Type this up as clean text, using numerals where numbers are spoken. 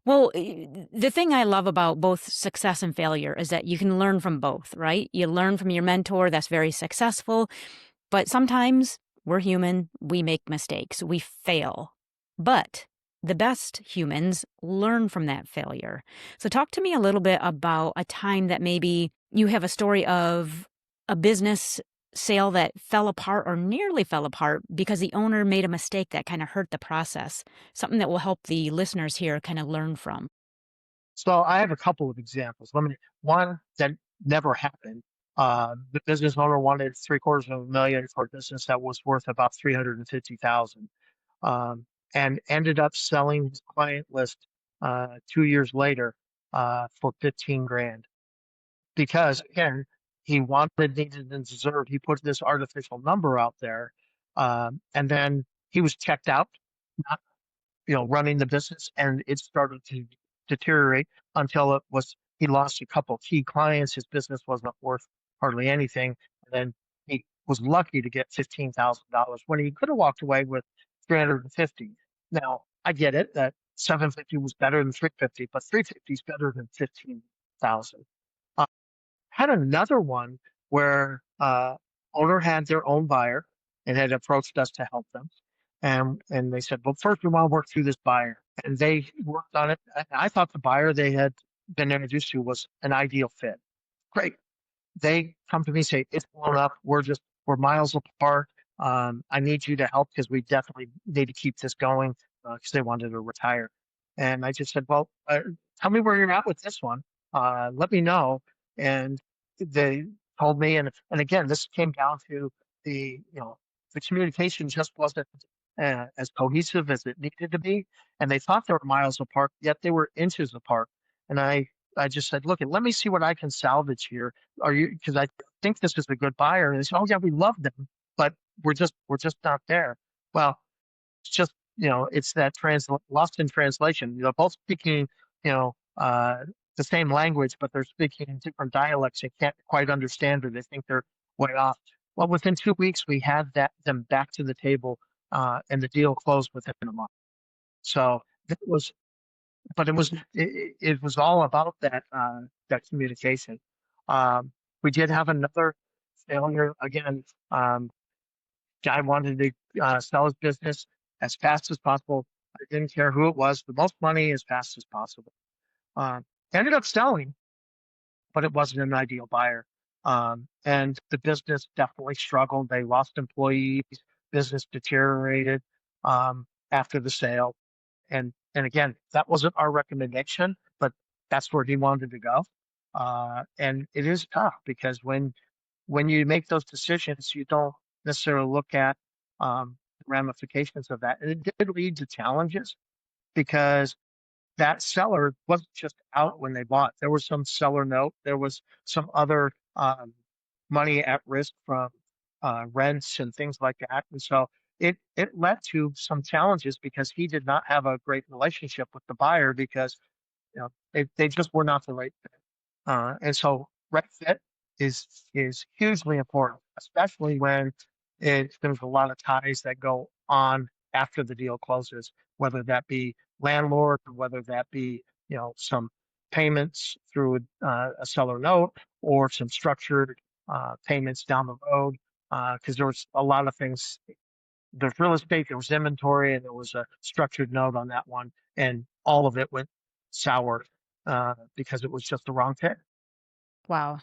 Well, the thing I love about both success and failure is that you can learn from both, right? You learn from your mentor that's very successful, but sometimes we're human, we make mistakes, we fail. But the best humans learn from that failure. So, talk to me a little bit about a time that maybe you have a story of a business sale that fell apart or nearly fell apart because the owner made a mistake that kind of hurt the process. Something that will help the listeners here kind of learn from. So I have a couple of examples. One that never happened. The business owner wanted three-quarters of a million for a business that was worth about 350,000, and ended up selling his client list 2 years later for 15 grand. Because again, he wanted, needed, and deserved. He put this artificial number out there, and then he was checked out, not running the business, and it started to deteriorate until it was he lost a couple key clients. His business wasn't worth hardly anything, and then he was lucky to get $15,000 when he could have walked away with 350. Now I get it that 750 was better than 350, but 350 is better than 15,000. Had another one where owner had their own buyer and had approached us to help them. And they said, well, first we want to work through this buyer. And they worked on it. I thought the buyer they had been introduced to was an ideal fit. Great. They come to me and say, it's blown up. We're miles apart. I need you to help because we definitely need to keep this going because they wanted to retire. And I just said, well, tell me where you're at with this one. Let me know. And they told me, and again, this came down to the communication just wasn't as cohesive as it needed to be, and they thought they were miles apart, yet they were inches apart. And I just said, look, let me see what I can salvage here. Are you? Because I think this is a good buyer. And they said, oh yeah, we love them, but we're just not there. Well, it's just it's that lost in translation. Both speaking you know uh, the same language, but they're speaking in different dialects. They can't quite understand, or they think they're way off. Well, within 2 weeks, we had them back to the table, and the deal closed within a month. So it was, but it was all about that communication. We did have another failure again. Guy wanted to sell his business as fast as possible. I didn't care who it was, the most money as fast as possible. Uh, Ended up selling, but it wasn't an ideal buyer. And the business definitely struggled. They lost employees, business deteriorated after the sale. And again, that wasn't our recommendation, but that's where he wanted to go. And it is tough because when you make those decisions, you don't necessarily look at the ramifications of that. And it did lead to challenges because that seller wasn't just out when they bought. There was some seller note. There was some other money at risk from rents and things like that. And so it led to some challenges because he did not have a great relationship with the buyer because they just were not the right fit. And so right fit is hugely important, especially when there's a lot of ties that go on after the deal closes, whether that be landlord, or whether that be some payments through a seller note or some structured payments down the road. Because there was a lot of things. There's real estate, there was inventory, and there was a structured note on that one, and all of it went sour because it was just the wrong fit. Wow.